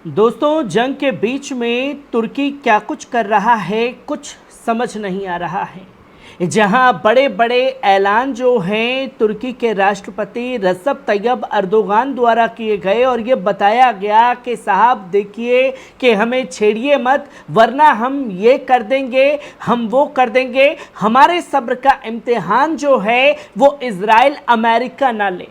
दोस्तों, जंग के बीच में तुर्की क्या कुछ कर रहा है कुछ समझ नहीं आ रहा है। जहां बड़े बड़े ऐलान जो हैं तुर्की के राष्ट्रपति रजब तैयब अर्दोगान द्वारा किए गए और ये बताया गया कि साहब देखिए कि हमें छेड़िए मत वरना हम ये कर देंगे, हम वो कर देंगे। हमारे सब्र का इम्तिहान जो है वो इजराइल अमेरिका ना ले।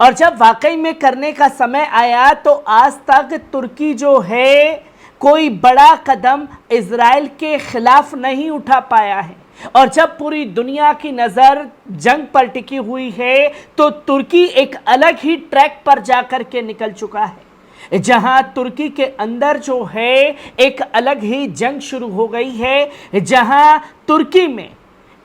और जब वाकई में करने का समय आया तो आज तक तुर्की जो है कोई बड़ा कदम इजराइल के खिलाफ नहीं उठा पाया है। और जब पूरी दुनिया की नज़र जंग पर टिकी हुई है तो तुर्की एक अलग ही ट्रैक पर जाकर के निकल चुका है, जहां तुर्की के अंदर जो है एक अलग ही जंग शुरू हो गई है, जहां तुर्की में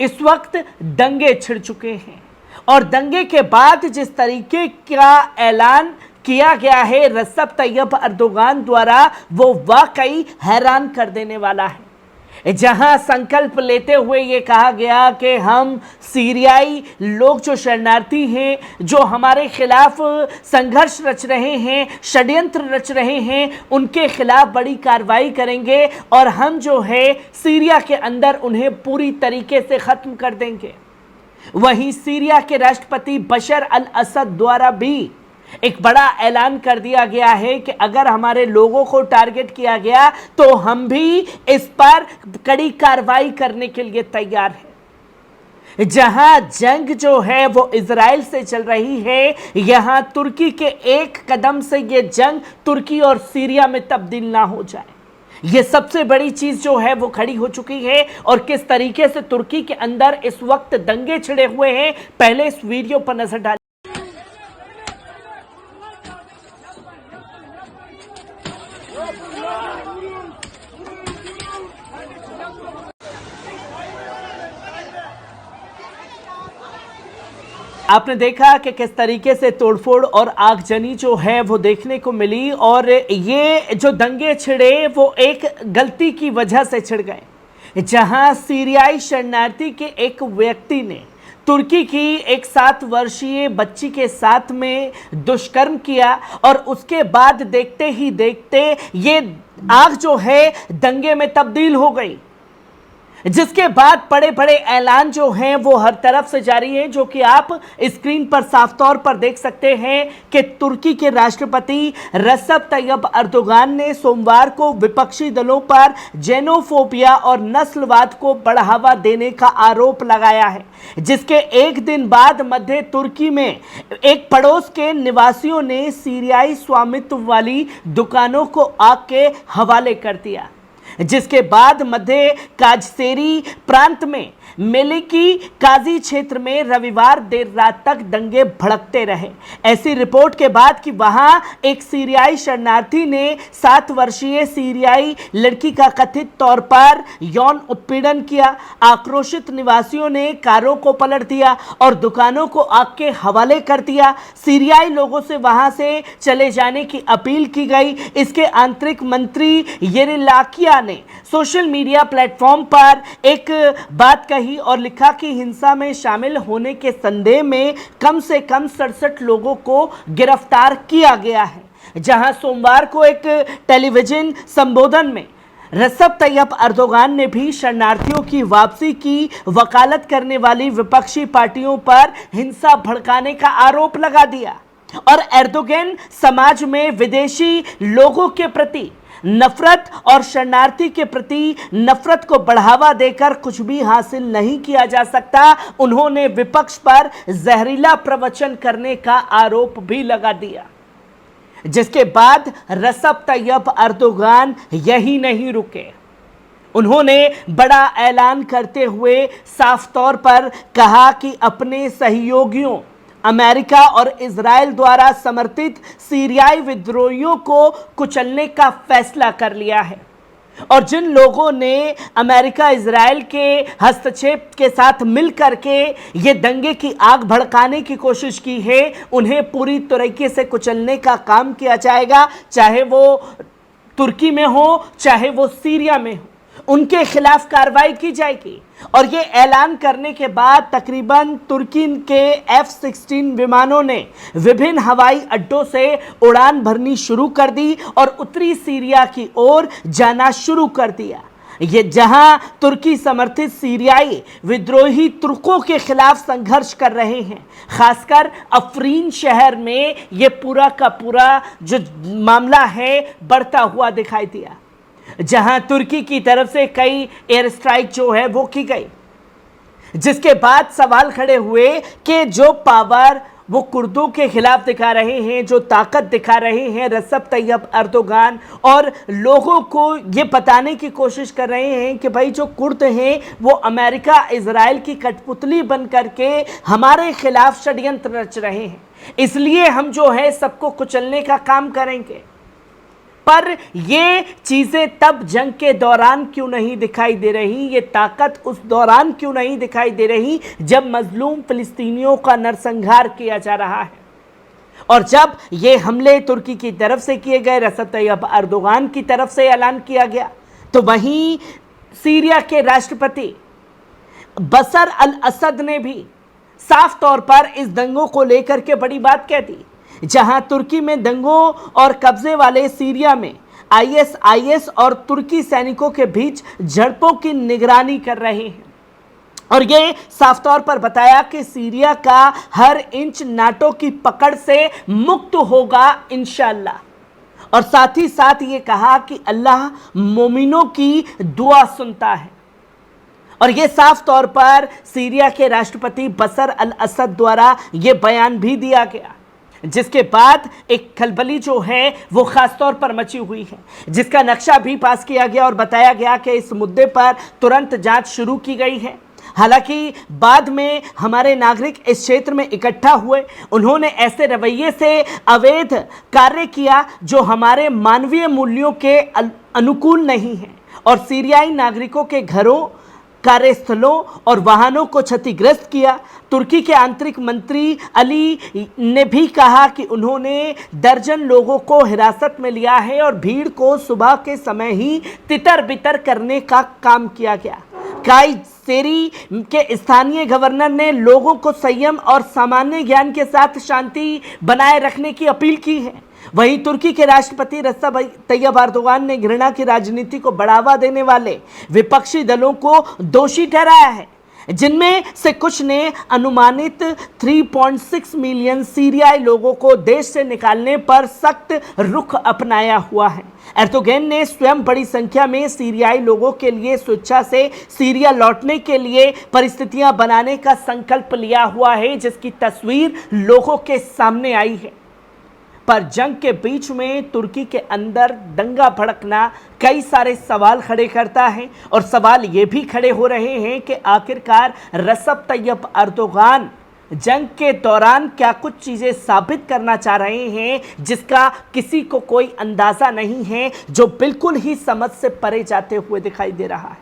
इस वक्त दंगे छिड़ चुके हैं। और दंगे के बाद जिस तरीके का ऐलान किया गया है रजब तैयब अर्दोगान द्वारा वो वाकई हैरान कर देने वाला है। जहां संकल्प लेते हुए ये कहा गया कि हम सीरियाई लोग जो शरणार्थी हैं, जो हमारे खिलाफ संघर्ष रच रहे हैं, षड्यंत्र रच रहे हैं, उनके खिलाफ बड़ी कार्रवाई करेंगे और हम जो है सीरिया के अंदर उन्हें पूरी तरीके से ख़त्म कर देंगे। वहीं सीरिया के राष्ट्रपति बशर अल असद द्वारा भी एक बड़ा ऐलान कर दिया गया है कि अगर हमारे लोगों को टारगेट किया गया तो हम भी इस पर कड़ी कार्रवाई करने के लिए तैयार हैं। जहां जंग जो है वो इजराइल से चल रही है, यहां तुर्की के एक कदम से ये जंग तुर्की और सीरिया में तब्दील ना हो जाए, ये सबसे बड़ी चीज जो है वो खड़ी हो चुकी है। और किस तरीके से तुर्की के अंदर इस वक्त दंगे छिड़े हुए हैं, पहले इस वीडियो पर नजर डालिए। आपने देखा कि किस तरीके से तोड़फोड़ और आगजनी जो है वो देखने को मिली और ये जो दंगे छिड़े वो एक गलती की वजह से छिड़ गए, जहां सीरियाई शरणार्थी के एक व्यक्ति ने तुर्की की एक 7 वर्षीय बच्ची के साथ में दुष्कर्म किया और उसके बाद देखते ही देखते ये आग जो है दंगे में तब्दील हो गई, जिसके बाद बड़े बड़े ऐलान जो हैं वो हर तरफ से जारी हैं, जो कि आप स्क्रीन पर साफ तौर पर देख सकते हैं कि तुर्की के राष्ट्रपति रजब तैयब अर्दोगान ने सोमवार को विपक्षी दलों पर जेनोफोबिया और नस्लवाद को बढ़ावा देने का आरोप लगाया है, जिसके एक दिन बाद मध्य तुर्की में एक पड़ोस के निवासियों ने सीरियाई स्वामित्व वाली दुकानों को आग के हवाले कर दिया, जिसके बाद मध्य काजसेरी प्रांत में मेलिकी काजी क्षेत्र में रविवार देर रात तक दंगे भड़कते रहे। ऐसी रिपोर्ट के बाद कि वहां एक सीरियाई शरणार्थी ने 7 वर्षीय सीरियाई लड़की का कथित तौर पर यौन उत्पीड़न किया। आक्रोशित निवासियों ने कारों को पलट दिया और दुकानों को आग के हवाले कर दिया। सीरियाई लोगों से वहां से चले जाने की अपील की गई। इसके आंतरिक मंत्री येरिलाकिया ने सोशल मीडिया प्लेटफॉर्म पर एक बात कही और लिखा कि हिंसा में शामिल होने के संदेह में कम से कम 67 लोगों को गिरफ्तार किया गया है। जहां सोमवार को एक टेलीविजन संबोधन में रजब तैयब अर्दोगान ने भी शरणार्थियों की वापसी की वकालत करने वाली विपक्षी पार्टियों पर हिंसा भड़काने का आरोप लगा दिया और एर्दोगन समाज में विदेशी लोगों के प्रति नफरत और शरणार्थी के प्रति नफरत को बढ़ावा देकर कुछ भी हासिल नहीं किया जा सकता। उन्होंने विपक्ष पर जहरीला प्रवचन करने का आरोप भी लगा दिया, जिसके बाद रजब तैयब अर्दोगान यही नहीं रुके। उन्होंने बड़ा ऐलान करते हुए साफ तौर पर कहा कि अपने सहयोगियों अमेरिका और इजराइल द्वारा समर्थित सीरियाई विद्रोहियों को कुचलने का फैसला कर लिया है और जिन लोगों ने अमेरिका इजराइल के हस्तक्षेप के साथ मिलकर के ये दंगे की आग भड़काने की कोशिश की है, उन्हें पूरी तरीके से कुचलने का काम किया जाएगा, चाहे वो तुर्की में हो चाहे वो सीरिया में हो। उनके खिलाफ कार्रवाई की जाएगी। और ये ऐलान करने के बाद तकरीबन तुर्की के F-16 विमानों ने विभिन्न हवाई अड्डों से उड़ान भरनी शुरू कर दी और उत्तरी सीरिया की ओर जाना शुरू कर दिया। ये जहां तुर्की समर्थित सीरियाई विद्रोही तुर्कों के खिलाफ संघर्ष कर रहे हैं, खासकर अफरीन शहर में ये पूरा का पूरा जो मामला है बढ़ता हुआ दिखाई दिया, जहां तुर्की की तरफ से कई एयर स्ट्राइक जो है वो की गई, जिसके बाद सवाल खड़े हुए कि जो पावर वो कुर्दों के खिलाफ दिखा रहे हैं, जो ताकत दिखा रहे हैं रजब तैयब अर्दोगान, और लोगों को ये बताने की कोशिश कर रहे हैं कि भाई जो कुर्द हैं वो अमेरिका इजराइल की कठपुतली बन करके हमारे खिलाफ षड्यंत्र रच रहे हैं, इसलिए हम जो है सबको कुचलने का काम करेंगे। पर ये चीजें तब जंग के दौरान क्यों नहीं दिखाई दे रही, ये ताकत उस दौरान क्यों नहीं दिखाई दे रही जब मजलूम फिलिस्तीनियों का नरसंहार किया जा रहा है, और जब ये हमले तुर्की की तरफ से किए गए, रजब तैयब अर्दोगान की तरफ से ऐलान किया गया, तो वहीं सीरिया के राष्ट्रपति बशर अल असद ने भी साफ तौर पर इस दंगों को लेकर के बड़ी बात कह दी। जहां तुर्की में दंगों और कब्जे वाले सीरिया में ISIS और तुर्की सैनिकों के बीच झड़पों की निगरानी कर रहे हैं, और ये साफ तौर पर बताया कि सीरिया का हर इंच नाटो की पकड़ से मुक्त होगा इंशाअल्लाह, और साथ ही साथ ये कहा कि अल्लाह मोमिनों की दुआ सुनता है। और ये साफ तौर पर सीरिया के राष्ट्रपति बशर अल असद द्वारा ये बयान भी दिया गया, जिसके बाद एक खलबली जो है वो खास तौर पर मची हुई है, जिसका नक्शा भी पास किया गया और बताया गया कि इस मुद्दे पर तुरंत जांच शुरू की गई है। हालांकि बाद में हमारे नागरिक इस क्षेत्र में इकट्ठा हुए, उन्होंने ऐसे रवैये से अवैध कार्य किया जो हमारे मानवीय मूल्यों के अनुकूल नहीं है, और सीरियाई नागरिकों के घरों, कार्यस्थलों और वाहनों को क्षतिग्रस्त किया। तुर्की के आंतरिक मंत्री अली ने भी कहा कि उन्होंने दर्जन लोगों को हिरासत में लिया है और भीड़ को सुबह के समय ही तितर बितर करने का काम किया गया। कायसेरी के स्थानीय गवर्नर ने लोगों को संयम और सामान्य ज्ञान के साथ शांति बनाए रखने की अपील की है। वहीं तुर्की के राष्ट्रपति रजब तैयब अर्दोगान ने घृणा की राजनीति को बढ़ावा देने वाले विपक्षी दलों को दोषी ठहराया है, जिनमें से कुछ ने अनुमानित 3.6 मिलियन सीरियाई लोगों को देश से निकालने पर सख्त रुख अपनाया हुआ है। एर्दोगन ने स्वयं बड़ी संख्या में सीरियाई लोगों के लिए स्वेच्छा से सीरिया लौटने के लिए परिस्थितियां बनाने का संकल्प लिया हुआ है, जिसकी तस्वीर लोगों के सामने आई है। पर जंग के बीच में तुर्की के अंदर दंगा भड़कना कई सारे सवाल खड़े करता है, और सवाल ये भी खड़े हो रहे हैं कि आखिरकार रजब तैयब अर्दोगान जंग के दौरान क्या कुछ चीज़ें साबित करना चाह रहे हैं जिसका किसी को कोई अंदाज़ा नहीं है, जो बिल्कुल ही समझ से परे जाते हुए दिखाई दे रहा है।